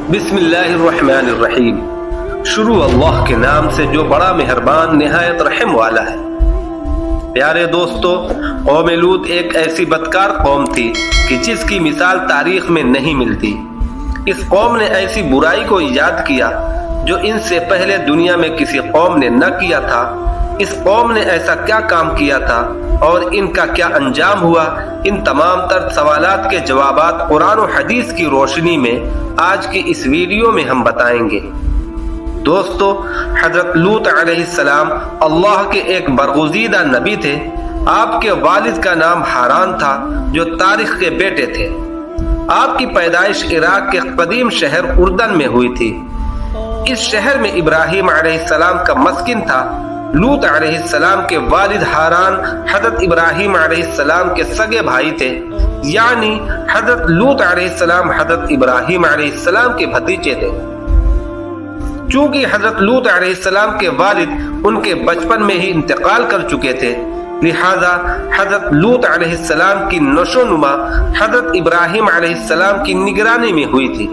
بسم اللہ الرحمن الرحیم۔ شروع اللہ کے نام سے جو بڑا مہربان نہایت رحم والا ہے۔ پیارے دوستو، قوم لوط ایک ایسی بدکار قوم تھی کہ جس کی مثال تاریخ میں نہیں ملتی۔ اس قوم نے ایسی برائی کو ایجاد کیا جو ان سے پہلے دنیا میں کسی قوم نے نہ کیا تھا۔ اس قوم نے ایسا کیا کام کیا تھا اور ان کا کیا انجام ہوا، ان تمام تر سوالات کے جوابات قرآن و حدیث کی روشنی میں آج کی اس ویڈیو میں ہم بتائیں گے۔ دوستو، حضرت لوط علیہ السلام اللہ کے ایک برگزیدہ نبی تھے۔ آپ کے والد کا نام حاران تھا جو طارق کے بیٹے تھے۔ آپ کی پیدائش عراق کے قدیم شہر اردن میں ہوئی تھی۔ اس شہر میں ابراہیم علیہ السلام کا مسکن تھا۔ لوط علیہ السلام کے والد حاران حضرت ابراہیم علیہ السلام کے سگے بھائی تھے، یعنی حضرت لوط علیہ السلام حضرت ابراہیم علیہ السلام کے بھتیجے تھے۔ چونکہ حضرت لوط علیہ السلام کے والد ان کے بچپن میں ہی انتقال کر چکے تھے، لہذا حضرت لوط علیہ السلام کی نشو نما حضرت ابراہیم علیہ السلام کی نگرانی میں ہوئی تھی۔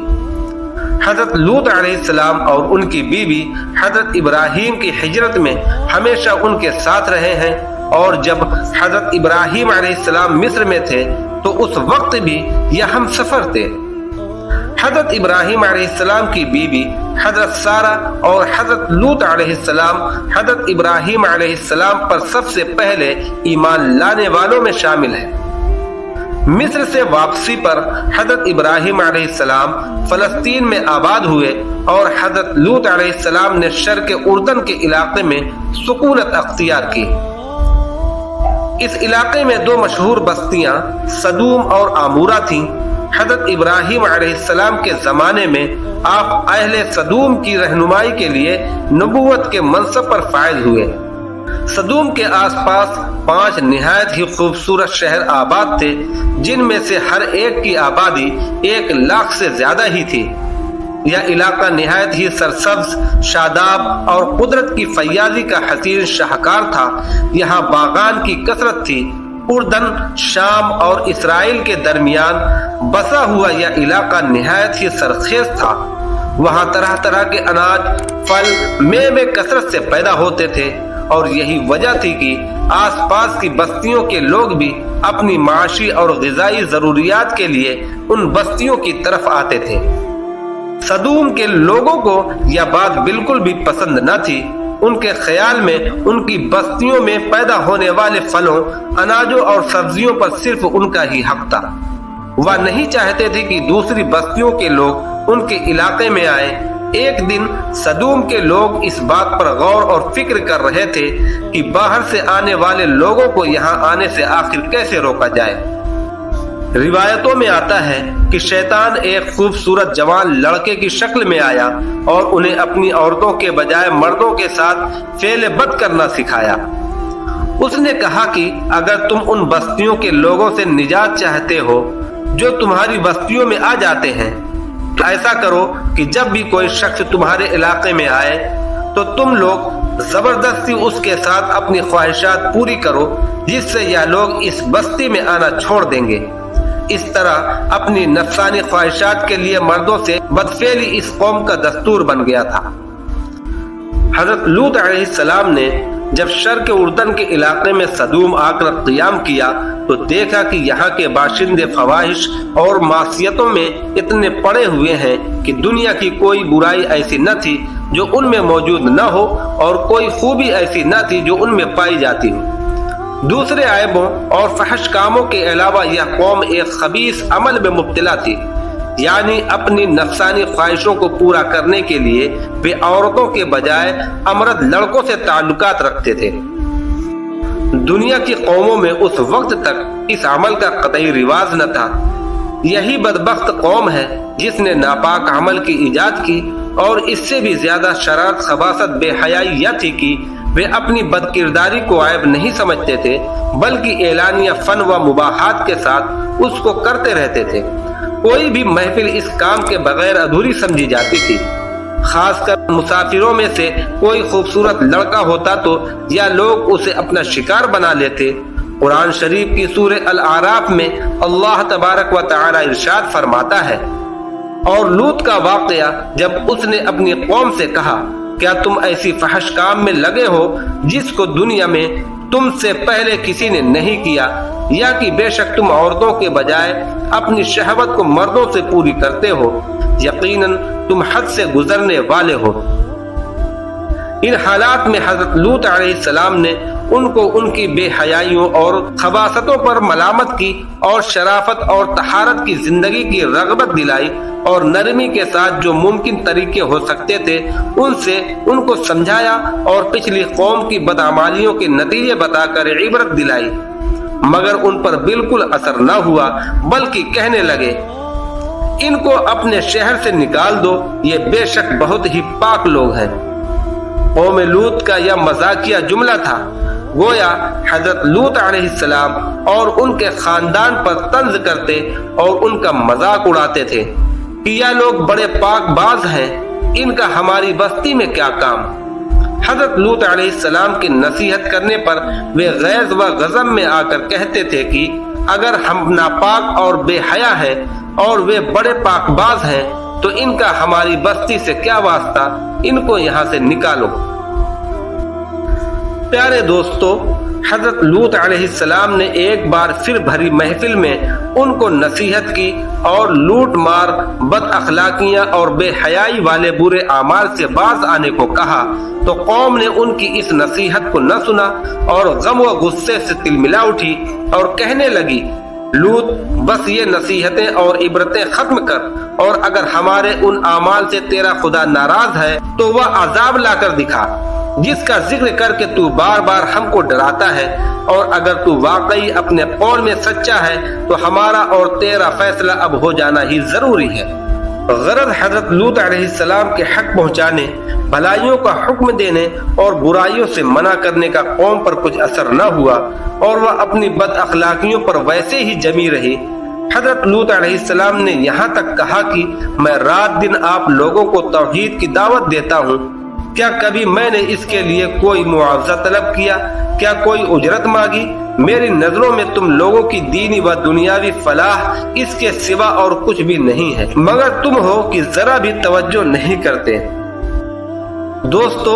حضرت لوط علیہ السلام اور ان کی بیوی حضرت ابراہیم کی ہجرت میں ہمیشہ ان کے ساتھ رہے ہیں، اور جب حضرت ابراہیم علیہ السلام مصر میں تھے تو اس وقت بھی یہ ہم سفر تھے۔ حضرت ابراہیم علیہ السلام کی بیوی حضرت سارہ اور حضرت لوط علیہ السلام حضرت ابراہیم علیہ السلام پر سب سے پہلے ایمان لانے والوں میں شامل ہیں۔ مصر سے واپسی پر حضرت ابراہیم علیہ السلام فلسطین میں آباد ہوئے اور حضرت لوط علیہ السلام نے شرق اردن کے علاقے میں سکونت اختیار کی۔ اس علاقے میں دو مشہور بستیاں سدوم اور آمورہ تھیں۔ حضرت ابراہیم علیہ السلام کے زمانے میں آپ اہل سدوم کی رہنمائی کے لیے نبوت کے منصب پر فائز ہوئے۔ سدوم کے آس پاس 5 نہایت ہی خوبصورت شہر آباد تھے، جن میں سے ہر ایک کی آبادی 1 لاکھ سے زیادہ ہی تھی۔ یہ علاقہ نہایت ہی سرسبز، شاداب اور قدرت کی فیاضی کا حسین شاہکار تھا۔ یہاں باغان کی کثرت تھی۔ اردن، شام اور اسرائیل کے درمیان بسا ہوا یہ علاقہ نہایت ہی سرخیز تھا۔ وہاں طرح طرح کے اناج، پھل، میوے کثرت سے پیدا ہوتے تھے، اور یہی وجہ تھی کہ آس پاس کی بستیوں کے لوگ بھی اپنی معاشی اور غذائی ضروریات کے لیے ان بستیوں کی طرف آتے تھے۔ سدوم کے لوگوں کو یہ بات بالکل بھی پسند نہ تھی۔ ان کے خیال میں ان کی بستیوں میں پیدا ہونے والے پھلوں، اناجوں اور سبزیوں پر صرف ان کا ہی حق تھا۔ وہ نہیں چاہتے تھے کہ دوسری بستیوں کے لوگ ان کے علاقے میں آئیں۔ ایک دن سدوم کے لوگ اس بات پر غور اور فکر کر رہے تھے کہ باہر سے آنے والے لوگوں کو یہاں آنے سے آخر کیسے روکا جائے۔ روایتوں میں آتا ہے کہ شیطان ایک خوبصورت جوان لڑکے کی شکل میں آیا اور انہیں اپنی عورتوں کے بجائے مردوں کے ساتھ فعل بد کرنا سکھایا۔ اس نے کہا کہ اگر تم ان بستیوں کے لوگوں سے نجات چاہتے ہو جو تمہاری بستیوں میں آ جاتے ہیں، تو ایسا کرو کہ جب بھی کوئی شخص تمہارے علاقے میں آئے تو تم لوگ زبردستی اس کے ساتھ اپنی خواہشات پوری کرو، جس سے یہ لوگ اس بستی میں آنا چھوڑ دیں گے۔ اس طرح اپنی نفسانی خواہشات کے لیے مردوں سے بدفعلی اس قوم کا دستور بن گیا تھا۔ حضرت لوط علیہ السلام نے جب شرق اردن کے علاقے میں سدوم آ کر قیام کیا تو دیکھا کہ یہاں کے باشندے فواحش اور معصیتوں میں اتنے پڑے ہوئے ہیں کہ دنیا کی کوئی برائی ایسی نہ تھی جو ان میں موجود نہ ہو، اور کوئی خوبی ایسی نہ تھی جو ان میں پائی جاتی ہو۔ دوسرے عیبوں اور فحش کاموں کے علاوہ یہ قوم ایک خبیث عمل میں مبتلا تھی، یعنی اپنی نفسانی خواہشوں کو پورا کرنے کے لیے وہ عورتوں کے بجائے امرد لڑکوں سے تعلقات رکھتے تھے۔ دنیا کی قوموں میں اس وقت تک اس عمل کا قطعی رواج نہ تھا۔ یہی بدبخت قوم ہے جس نے ناپاک عمل کی ایجاد کی، اور اس سے بھی زیادہ شرارت، خباثت، بے حیائی یہ تھی کہ وہ اپنی بد کرداری کو عیب نہیں سمجھتے تھے، بلکہ اعلانیہ فن و مباحات کے ساتھ اس کو کرتے رہتے تھے۔ کوئی بھی محفل اس کام کے بغیر ادھوری سمجھی جاتی تھی۔ خاص کر مسافروں میں سے کوئی خوبصورت لڑکا ہوتا تو یا لوگ اسے اپنا شکار بنا لیتے۔ قرآن شریف کی سورہ الاعراف میں اللہ تبارک و تعالی ارشاد فرماتا ہے، اور لوط کا واقعہ جب اس نے اپنی قوم سے کہا کیا تم ایسی فحش کام میں لگے ہو جس کو دنیا میں تم سے پہلے کسی نے نہیں کیا، یا کہ بے شک تم عورتوں کے بجائے اپنی شہوت کو مردوں سے پوری کرتے ہو، یقیناً تم حد سے گزرنے والے ہو۔ ان حالات میں حضرت لوط علیہ السلام نے ان کو ان کی بے حیائیوں اور خباثتوں پر ملامت کی اور شرافت اور طہارت کی زندگی کی رغبت دلائی اور نرمی کے ساتھ جو ممکن طریقے ہو سکتے تھے ان سے ان کو سمجھایا اور پچھلی قوم کی بدعمالیوں کے نتیجے بتا کر عبرت دلائی، مگر ان پر بالکل اثر نہ ہوا، بلکہ کہنے لگے ان کو اپنے شہر سے نکال دو، یہ بے شک بہت ہی پاک لوگ ہیں۔ قوم لوط کا یہ مزاقیہ جملہ تھا، گویا حضرت لوط علیہ السلام اور ان کے خاندان پر طنز کرتے اور ان کا مذاق اڑاتے تھے کہ یہ لوگ بڑے پاک باز ہیں، ان کا ہماری بستی میں کیا کام۔ حضرت لوط علیہ السلام کی نصیحت کرنے پر وہ غیظ و غضب میں آ کر کہتے تھے کہ اگر ہم ناپاک اور بے حیا ہیں اور وہ بڑے پاک باز ہیں تو ان کا ہماری بستی سے کیا واسطہ، ان کو یہاں سے نکالو۔ پیارے دوستو، حضرت لوط علیہ السلام نے ایک بار پھر بھری محفل میں ان کو نصیحت کی اور لوٹ مار، بد اخلاقیاں اور بے حیائی والے برے اعمال سے باز آنے کو کہا، تو قوم نے ان کی اس نصیحت کو نہ سنا اور غم و غصے سے تلملا اٹھی اور کہنے لگی لوط بس یہ نصیحتیں اور عبرتیں ختم کر، اور اگر ہمارے ان اعمال سے تیرا خدا ناراض ہے تو وہ عذاب لا کر دکھا جس کا ذکر کر کے تو بار بار ہم کو ڈراتا ہے، اور اگر تو واقعی اپنے قول میں سچا ہے تو ہمارا اور تیرا فیصلہ اب ہو جانا ہی ضروری ہے۔ غرض حضرت لوط علیہ السلام کے حق پہنچانے، بھلائیوں کا حکم دینے اور برائیوں سے منع کرنے کا قوم پر کچھ اثر نہ ہوا، اور وہ اپنی بد اخلاقیوں پر ویسے ہی جمی رہی۔ حضرت لوط علیہ السلام نے یہاں تک کہا کہ میں رات دن آپ لوگوں کو توحید کی دعوت دیتا ہوں، کیا کبھی میں نے اس کے لیے کوئی معاوضہ طلب کیا؟ کیا کوئی اجرت مانگی؟ میری نظروں میں تم لوگوں کی دینی و دنیاوی فلاح اس کے سوا اور کچھ بھی نہیں ہے، مگر تم ہو کہ ذرا بھی توجہ نہیں کرتے۔ دوستو،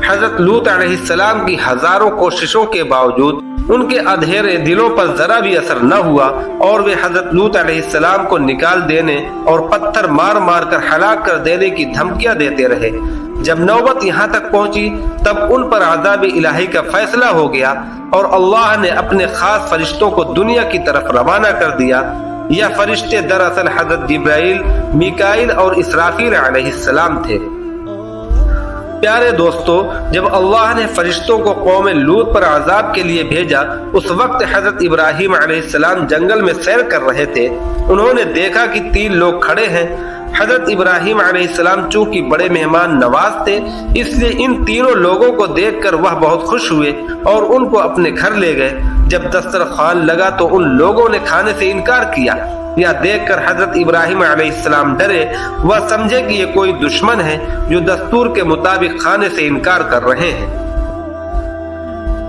حضرت لوط علیہ السلام کی ہزاروں کوششوں کے باوجود ان کے ادھیرے دلوں پر ذرا بھی اثر نہ ہوا، اور وہ حضرت لوط علیہ السلام کو نکال دینے اور پتھر مار مار کر ہلاک کر دینے کی دھمکیاں دیتے رہے۔ جب نوبت یہاں تک پہنچی تب ان پر عذاب الہی کا فیصلہ ہو گیا، اور اللہ نے اپنے خاص فرشتوں کو دنیا کی طرف روانہ کر دیا۔ یہ فرشتے دراصل حضرت جبرائیل، میکائیل اور اسرافیل علیہ السلام تھے۔ پیارے دوستو، جب اللہ نے فرشتوں کو قوم لوط پر عذاب کے لیے بھیجا، اس وقت حضرت ابراہیم علیہ السلام جنگل میں سیر کر رہے تھے۔ انہوں نے دیکھا کہ 3 لوگ کھڑے ہیں۔ حضرت ابراہیم علیہ السلام چونکہ بڑے مہمان نواز تھے، اس لیے ان تینوں لوگوں کو دیکھ کر وہ بہت خوش ہوئے اور ان کو اپنے گھر لے گئے۔ جب دسترخوان لگا تو ان لوگوں نے کھانے سے انکار کیا۔ یہ دیکھ کر حضرت ابراہیم علیہ السلام ڈرے، وہ سمجھے کہ یہ کوئی دشمن ہے جو دستور کے مطابق کھانے سے انکار کر رہے ہیں۔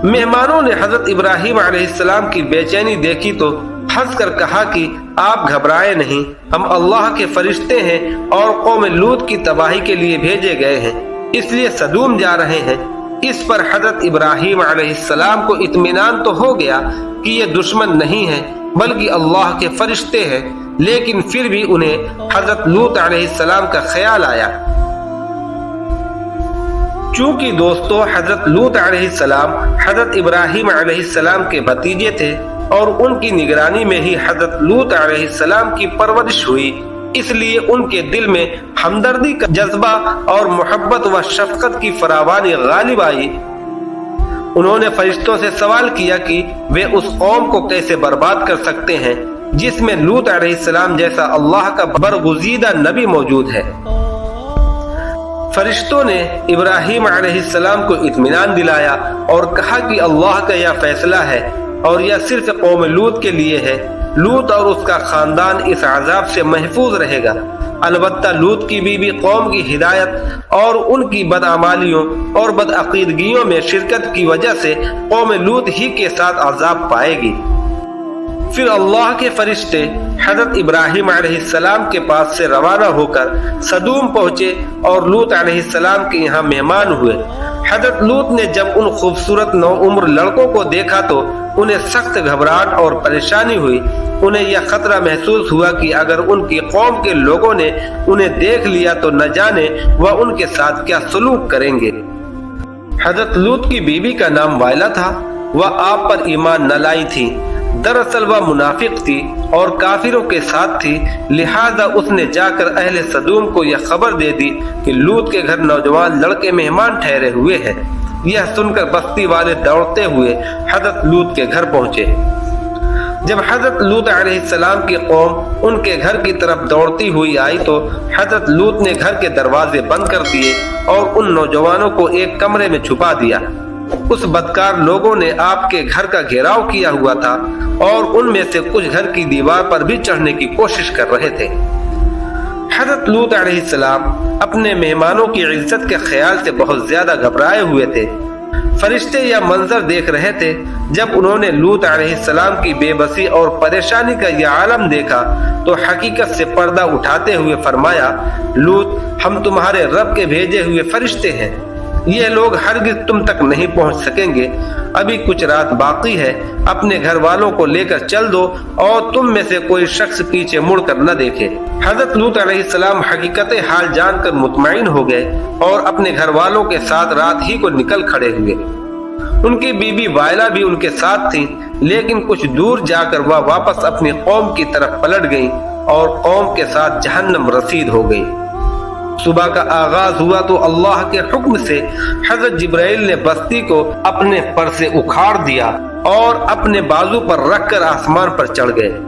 مہمانوں نے حضرت ابراہیم علیہ السلام کی بے چینی دیکھی تو ہنس کر کہا کہ آپ گھبرائے نہیں، ہم اللہ کے فرشتے ہیں اور قوم لوط کی تباہی کے لیے بھیجے گئے ہیں، اس لیے سدوم جا رہے ہیں۔ اس پر حضرت ابراہیم علیہ السلام کو اطمینان تو ہو گیا کہ یہ دشمن نہیں ہے بلکہ اللہ کے فرشتے ہیں، لیکن پھر بھی انہیں حضرت لوط علیہ السلام کا خیال آیا۔ چونکہ دوستو حضرت لوط علیہ السلام حضرت ابراہیم علیہ السلام کے بھتیجے تھے اور ان کی نگرانی میں ہی حضرت لوط علیہ السلام کی پرورش ہوئی، اس لیے ان کے دل میں ہمدردی کا جذبہ اور محبت و شفقت کی فراوانی غالب آئی۔ انہوں نے فرشتوں سے سوال کیا کہ وہ اس قوم کو کیسے برباد کر سکتے ہیں جس میں لوط علیہ السلام جیسا اللہ کا برگزیدہ نبی موجود ہے۔ فرشتوں نے ابراہیم علیہ السلام کو اطمینان دلایا اور کہا کہ اللہ کا یہ فیصلہ ہے اور یہ صرف قوم لوط کے لیے ہے۔ لوط اور اس کا خاندان اس عذاب سے محفوظ رہے گا، البتہ لوط کی بیوی قوم کی ہدایت اور ان کی بدعمالیوں اور بدعقیدگیوں میں شرکت کی وجہ سے قوم لوط ہی کے ساتھ عذاب پائے گی۔ پھر اللہ کے فرشتے حضرت ابراہیم علیہ السلام کے پاس سے روانہ ہو کر سدوم پہنچے اور لوط علیہ السلام کے یہاں مہمان ہوئے۔ حضرت لوط نے جب ان خوبصورت نوعمر لڑکوں کو دیکھا تو انہیں سخت گھبراہٹ اور پریشانی ہوئی۔ انہیں یہ خطرہ محسوس ہوا کہ اگر ان کی قوم کے لوگوں نے انہیں دیکھ لیا تو نہ جانے وہ ان کے ساتھ کیا سلوک کریں گے۔ حضرت لوط کی بیوی کا نام وائلہ تھا۔ وہ آپ پر ایمان نہ لائی تھی، دراصل وہ منافق تھی اور کافروں کے ساتھ تھی، لہذا اس نے جا کر اہل سدوم کو یہ خبر دے دی کہ لوط کے گھر نوجوان لڑکے مہمان ٹھہرے ہوئے ہیں۔ یہ سن کر بستی والے دوڑتے ہوئے حضرت لوط کے گھر پہنچے۔ جب حضرت لوط علیہ السلام کی قوم ان کے گھر کی طرف دوڑتی ہوئی آئی تو حضرت لوط نے گھر کے دروازے بند کر دیے اور ان نوجوانوں کو ایک کمرے میں چھپا دیا۔ اس بدکار لوگوں نے آپ کے گھر کا گھیراؤ کیا ہوا تھا اور ان میں سے کچھ گھر کی دیوار پر بھی چڑھنے کی کوشش کر رہے تھے۔ حضرت لوط علیہ السلام اپنے مہمانوں کی عزت کے خیال سے بہت زیادہ گھبرائے ہوئے تھے۔ فرشتے یہ منظر دیکھ رہے تھے۔ جب انہوں نے لوط علیہ السلام کی بے بسی اور پریشانی کا یہ عالم دیکھا تو حقیقت سے پردہ اٹھاتے ہوئے فرمایا، لوط، ہم تمہارے رب کے بھیجے ہوئے فرشتے ہیں، یہ لوگ ہرگز تم تک نہیں پہنچ سکیں گے۔ ابھی کچھ رات باقی ہے، اپنے گھر والوں کو لے کر چل دو اور تم میں سے کوئی شخص پیچھے مڑ کر نہ دیکھے۔ حضرت لوط علیہ السلام حقیقت حال جان کر مطمئن ہو گئے اور اپنے گھر والوں کے ساتھ رات ہی کو نکل کھڑے ہوئے۔ ان کی بیوی وائلہ بھی ان کے ساتھ تھی، لیکن کچھ دور جا کر وہ واپس اپنی قوم کی طرف پلٹ گئیں اور قوم کے ساتھ جہنم رسید ہو گئی۔ صبح کا آغاز ہوا تو اللہ کے حکم سے حضرت جبرائیل نے بستی کو اپنے پر سے اکھاڑ دیا اور اپنے بازو پر رکھ کر آسمان پر چڑھ گئے۔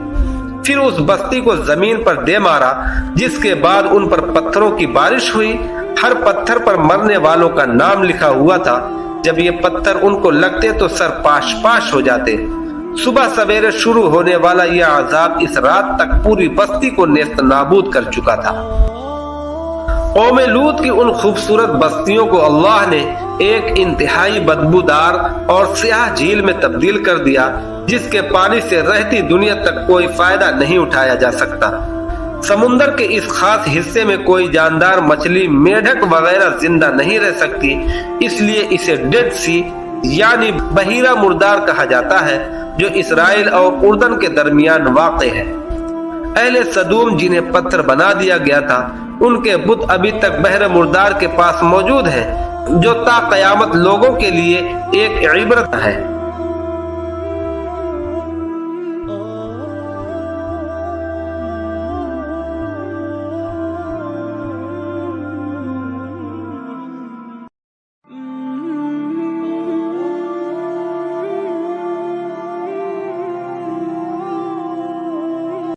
پھر اس بستی کو زمین پر دے مارا، جس کے بعد ان پر پتھروں کی بارش ہوئی۔ ہر پتھر پر مرنے والوں کا نام لکھا ہوا تھا۔ جب یہ پتھر ان کو لگتے تو سر پاش پاش ہو جاتے۔ صبح سویرے شروع ہونے والا یہ عذاب اس رات تک پوری بستی کو نیست نابود کر چکا تھا۔ قوم لوط کی ان خوبصورت بستیوں کو اللہ نے ایک انتہائی بدبودار اور سیاہ جھیل میں تبدیل کر دیا، جس کے پانی سے رہتی دنیا تک کوئی فائدہ نہیں اٹھایا جا سکتا۔ سمندر کے اس خاص حصے میں کوئی جاندار مچھلی، میڈک وغیرہ زندہ نہیں رہ سکتی، اس لیے اسے ڈیڈ سی یعنی بحیرہ مردار کہا جاتا ہے، جو اسرائیل اور اردن کے درمیان واقع ہے۔ اہل سدوم جنہیں پتھر بنا دیا گیا تھا، ان کے بت ابھی تک بحر مردار کے پاس موجود ہیں، جو تا قیامت لوگوں کے لیے ایک عبرت ہے۔